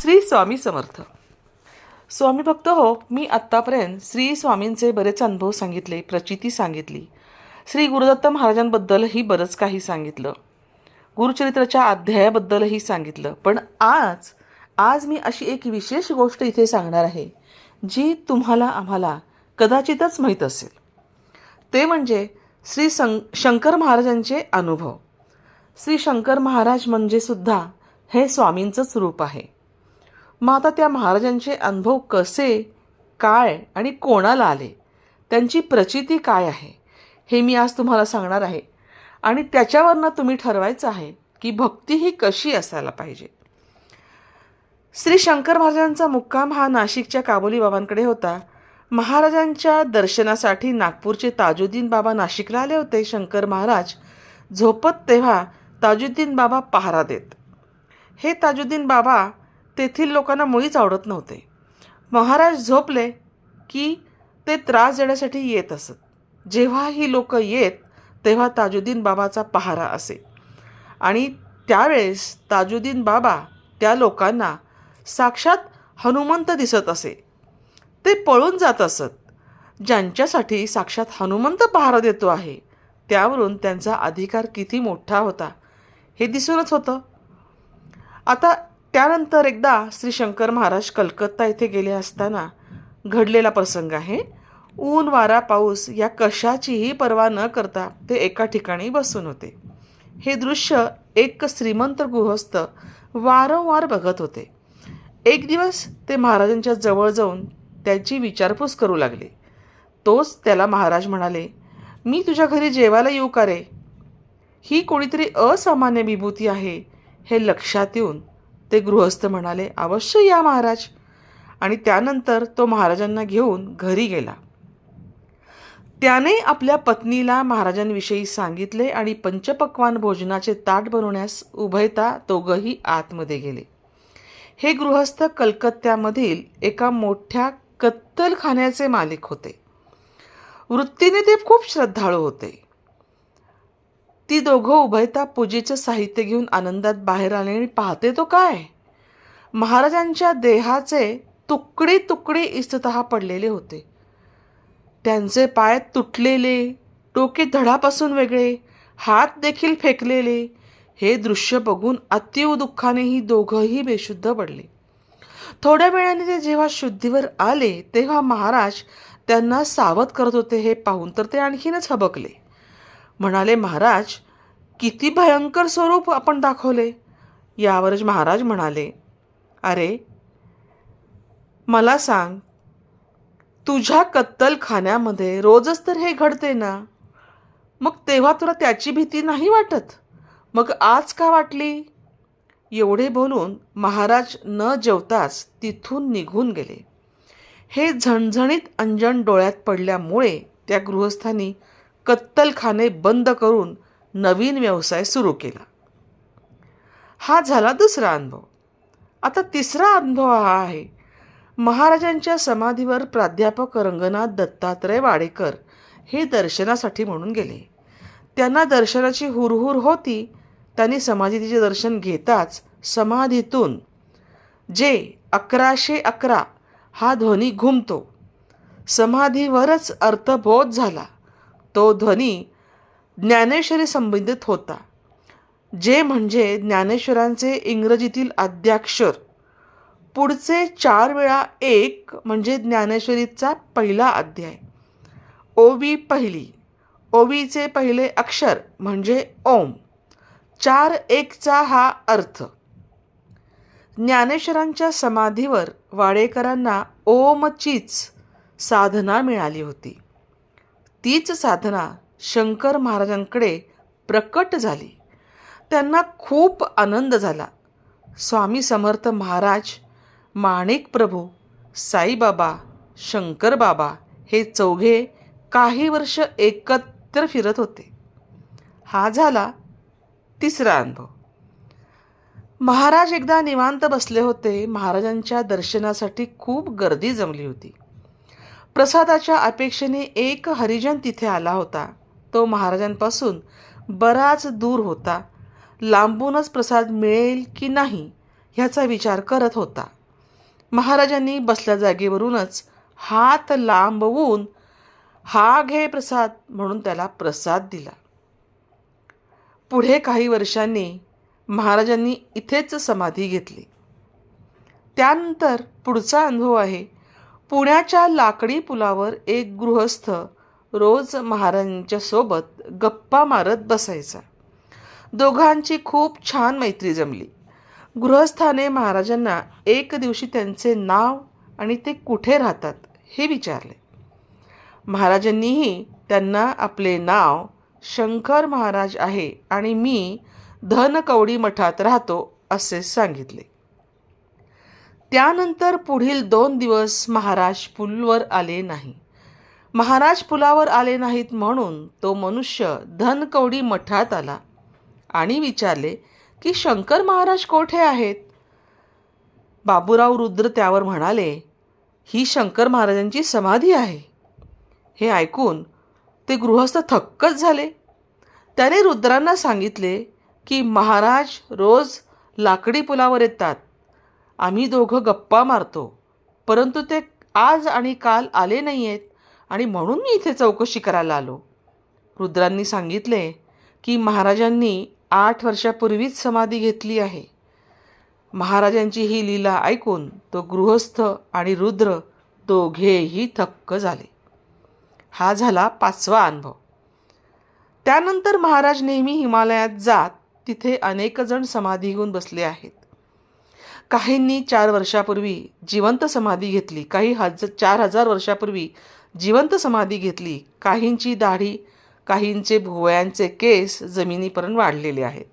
श्री स्वामी समर्थ. स्वामी भक्त हो, मी आत्तापर्यंत श्री स्वामींचे बरेच अनुभव सांगितले, प्रचिती सांगितली. श्री गुरुदत्त महाराजांबद्दलही बरंच काही सांगितलं, गुरुचरित्राच्या अध्यायाबद्दलही सांगितलं. पण आज मी अशी एक विशेष गोष्ट इथे सांगणार आहे, जी तुम्हाला आम्हाला कदाचितच माहीत असेल. ते म्हणजे श्री शंकर महाराजांचे अनुभव. श्री शंकर महाराज म्हणजे सुद्धा हे स्वामींचंच रूप आहे. मग आता त्या महाराजांचे अनुभव कसे, काय आणि कोणाला आले, त्यांची प्रचिती काय आहे, हे मी आज तुम्हाला सांगणार आहे. आणि त्याच्यावरनं तुम्ही ठरवायचं आहे की भक्ती ही कशी असायला पाहिजे. श्री शंकर महाराजांचा मुक्काम हा नाशिकच्या काबुली बाबांकडे होता. महाराजांच्या दर्शनासाठी नागपूरचे ताजुद्दीन बाबा नाशिकला आले होते. शंकर महाराज झोपत तेव्हा ताजुद्दीन बाबा पहारा देत. हे ताजुद्दीन बाबा तेथील लोकांना मुळीच आवडत नव्हते. महाराज झोपले की ते त्रास देण्यासाठी येत असत. जेव्हा ही लोक येत तेव्हा ताजुद्दीन बाबाचा पहारा असे. आणि त्यावेळेस ताजुद्दीन बाबा त्या लोकांना साक्षात हनुमंत दिसत असे. ते पळून जात असत. ज्यांच्यासाठी साक्षात हनुमंत पहारा देतो आहे, त्यावरून त्यांचा अधिकार किती मोठा होता हे दिसूनच होतं. आता त्यानंतर एकदा श्री शंकर महाराज कलकत्ता येथे गेले असताना घडलेला प्रसंग आहे. ऊन वारा पाऊस या कशाचीही पर्वा न करता ते एका ठिकाणी बसून होते. हे दृश्य एक श्रीमंत गृहस्थ वारंवार बघत होते. एक दिवस ते महाराजांच्या जवळ जाऊन त्याची विचारपूस करू लागले. तोच त्याला महाराज म्हणाले, मी तुझ्या घरी जेवायला येऊ का रे? ही कोणीतरी असामान्य विभूती आहे हे लक्षात येऊन ते गृहस्थ म्हणाले, अवश्य या महाराज. आणि त्यानंतर तो महाराजांना घेऊन घरी गेला. त्याने आपल्या पत्नीला महाराजांविषयी सांगितले आणि पंचपक्वान भोजनाचे ताट बनवण्यास उभयता दोघंही आतमध्ये गेले. हे गृहस्थ कलकत्त्यामधील एका मोठ्या कत्तलखान्याचे मालिक होते. वृत्तीने ते खूप श्रद्धाळू होते. ती दोघं उभयता पूजेचं साहित्य घेऊन आनंदात बाहेर आले आणि पाहते तो काय, महाराजांच्या देहाचे तुकडे तुकडे इस्ततः पडलेले होते. त्यांचे पाय तुटलेले, डोके धडापासून वेगळे, हात देखील फेकलेले. हे दृश्य बघून अतीव दुःखाने ही दोघंही बेशुद्ध पडले. थोड्या वेळाने ते जेव्हा शुद्धीवर आले तेव्हा महाराज त्यांना सावध करत होते. हे पाहून तर ते आणखीनच हबकले. म्हणाले, महाराज, किती भयंकर स्वरूप आपण दाखवले. यावरच महाराज म्हणाले, अरे मला सांग, तुझ्या कत्तलखान्यामध्ये रोजच तर हे घडते ना, मग तेव्हा तुला त्याची भीती नाही वाटत, मग आज का वाटली? एवढे बोलून महाराज न जेवताच तिथून निघून गेले. हे झणझणीत अंजन डोळ्यात पडल्यामुळे त्या गृहस्थांनी कत्तलखाने बंद करून नवीन व्यवसाय सुरू केला. हा झाला दुसरा अनुभव. आता तिसरा अनुभव हा आहे. महाराजांच्या समाधीवर प्राध्यापक रंगनाथ दत्तात्रय वाडेकर हे दर्शनासाठी म्हणून गेले. त्यांना दर्शनाची हुरहुर होती. त्यांनी समाधीचे दर्शन घेताच समाधीतून जे 1111 हा ध्वनी घुमतो, समाधीवरच अर्थबोध झाला. तो ध्वनी ज्ञानेश्वरी संबंधित होता, जे म्हणजे ज्ञानेश्वरांचे इंग्रजीतील आद्याक्षर. पुढचे 4 वेळा 1 म्हणजे ज्ञानेश्वरीचा पहिला अध्याय. ओवी पहिली, ओवीचे पहिले अक्षर म्हणजे ओम. 4-1चा हा अर्थ. ज्ञानेश्वरांच्या समाधीवर वाडेकरांना ओमचीच साधना मिळाली होती. तीच साधना शंकर महाराजांकडे प्रकट झाली. त्यांना खूप आनंद झाला. स्वामी समर्थ महाराज, माणिक प्रभू, साईबाबा, शंकर बाबा हे चौघे काही वर्ष एकत्र फिरत होते. हा झाला तिसरा अनुभव. महाराज एकदा निवांत बसले होते. महाराजांच्या दर्शनासाठी खूप गर्दी जमली होती. प्रसादाच्या अपेक्षेने एक हरिजन तिथे आला होता. तो महाराजांपासून बराच दूर होता. लांबूनच प्रसाद मिळेल की नाही ह्याचा विचार करत होता. महाराजांनी बसल्या जागेवरूनच हात लांबवून हा घे प्रसाद म्हणून त्याला प्रसाद दिला. पुढे काही वर्षांनी महाराजांनी इथेच समाधी घेतली. त्यानंतर पुढचा अनुभव आहे. पुण्याच्या लाकडी पुलावर एक गृहस्थ रोज महाराजांच्या सोबत गप्पा मारत बसायचा. दोघांची खूप छान मैत्री जमली. गृहस्थाने महाराजांना एक दिवशी त्यांचे नाव आणि ते कुठे राहतात हे विचारले. महाराजांनीही त्यांना आपले नाव शंकर महाराज आहे आणि मी धनकवडी मठात राहतो असे सांगितले. त्यानंतर पुढील 2 दिवस महाराज पुलावर आले नाही. महाराज पुलावर आले नाहीत म्हणून तो मनुष्य धनकवडी मठात आला आणि विचारले की शंकर महाराज कोठे आहेत. बाबूराव रुद्र त्यावर म्हणाले, ही शंकर महाराजांची समाधी आहे. हे ऐकून ते गृहस्थ थक्कच झाले. त्याने रुद्रांना सांगितले की महाराज रोज लाकडी पुलावर येतात. आम्ही दोघं गप्पा मारतो, परंतु ते आज आणि काल आले नाही आहेत आणि म्हणून मी इथे चौकशी करायला आलो. रुद्रांनी सांगितले की महाराजांनी 8 वर्षापूर्वीच समाधी घेतली आहे. महाराजांची ही लीला ऐकून तो गृहस्थ आणि रुद्र दोघेही थक्क झाले. हा झाला 5वा अनुभव. त्यानंतर महाराज नेहमी हिमालयात जात तिथे अनेक जण समाधी घेऊन बसले आहेत. काहींनी 4 वर्षापूर्वी जिवंत समाधी घेतली, काही 4000 वर्षापूर्वी जिवंत समाधी घेतली. काहींची दाढी, काहींचे भुवयांचे केस जमिनीपर्यंत वाढलेले आहेत.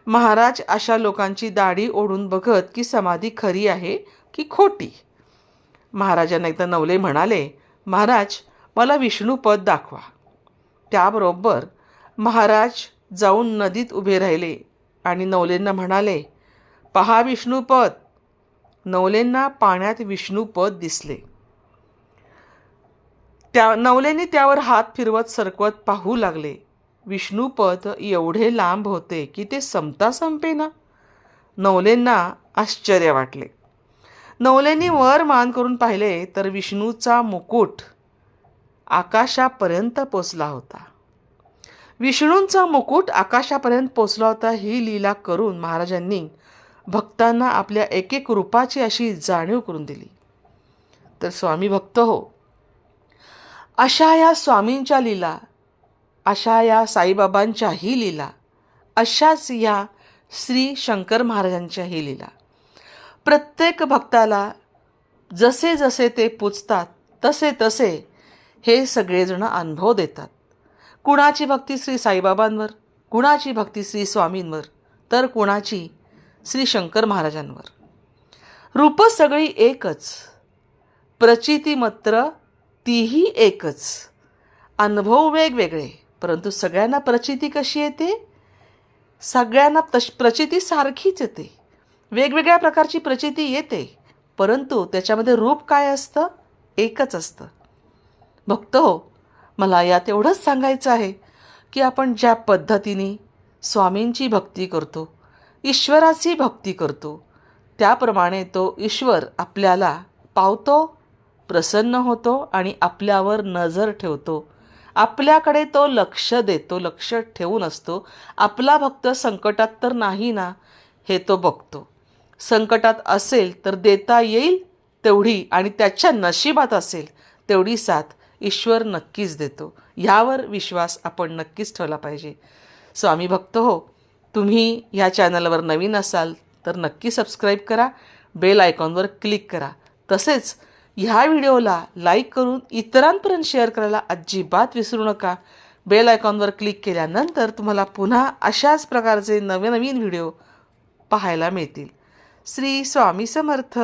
महाराज अशा लोकांची दाढी ओढून बघत की समाधी खरी आहे की खोटी. महाराजांना एकदा नवले म्हणाले, महाराज मला विष्णुपद दाखवा. त्याबरोबर महाराज जाऊन नदीत उभे राहिले आणि नवलेंना म्हणाले, पहा विष्णुपद. नवलेंना पाण्यात विष्णुपद दिसले. नवलेंनी त्यावर हात फिरवत सरकवत पाहू लागले. विष्णुपद एवढे लांब होते की ते संपता संपेना. नवलेंना आश्चर्य वाटले. नवलेंनी वर मान करून पाहिले तर विष्णूचा मुकुट आकाशापर्यंत पोचला होता. विष्णूंचा मुकुट आकाशापर्यंत पोचला होता. ही लीला करून महाराजांनी भक्तांना आपल्या एक एक रूपाची अशी जाणीव करून दिली. तर स्वामी भक्त हो, अशा या स्वामींच्या लीला, अशा या साईबाबांच्याही लीला, अशाच या श्री शंकर महाराजांच्याही लीला, प्रत्येक भक्ताला जसे जसे ते पूजतात तसे तसे हे सगळेजण अनुभव देतात. कुणाची भक्ती श्री साईबाबांवर, कुणाची भक्ती श्री स्वामींवर, तर कुणाची श्री शंकर महाराजांवर. रूप सगळी एकच, प्रचिती मात्र तीही एकच. अनुभव वेगवेगळे, परंतु सगळ्यांना प्रचिती कशी येते? सगळ्यांना प्रचिती सारखीच येते. वेगवेगळ्या प्रकारची प्रचिती येते, परंतु त्याच्यामध्ये रूप काय असतं? एकच असतं. भक्त हो, मला यात एवढंच सांगायचं आहे की आपण ज्या पद्धतीने स्वामींची भक्ती करतो, ईश्वराची भक्ती करतो, त्याप्रमाणे तो ईश्वर आपल्याला पावतो, प्रसन्न होतो आणि आपल्यावर नजर ठेवतो. आपल्याकडे तो लक्ष देतो, लक्ष ठेवून असतो. आपला भक्त संकटात तर नाही ना हे तो बघतो. संकटात असेल तर देता येईल तेवढी आणि त्याच्या नशिबात असेल तेवढी साथ ईश्वर नक्कीच देतो. ह्यावर विश्वास आपण नक्कीच ठेवला पाहिजे. स्वामी भक्त हो, तुम्ही ह्या चॅनलवर नवीन असाल तर नक्की सबस्क्राईब करा, बेल आयकॉनवर क्लिक करा. तसेच ह्या व्हिडिओला लाईक करून इतरांपर्यंत शेअर करायला अजिबात विसरू नका. बेल आयकॉनवर क्लिक केल्यानंतर तुम्हाला पुन्हा अशाच प्रकारचे नवीन व्हिडिओ पाहायला मिळतील. श्री स्वामी समर्थ.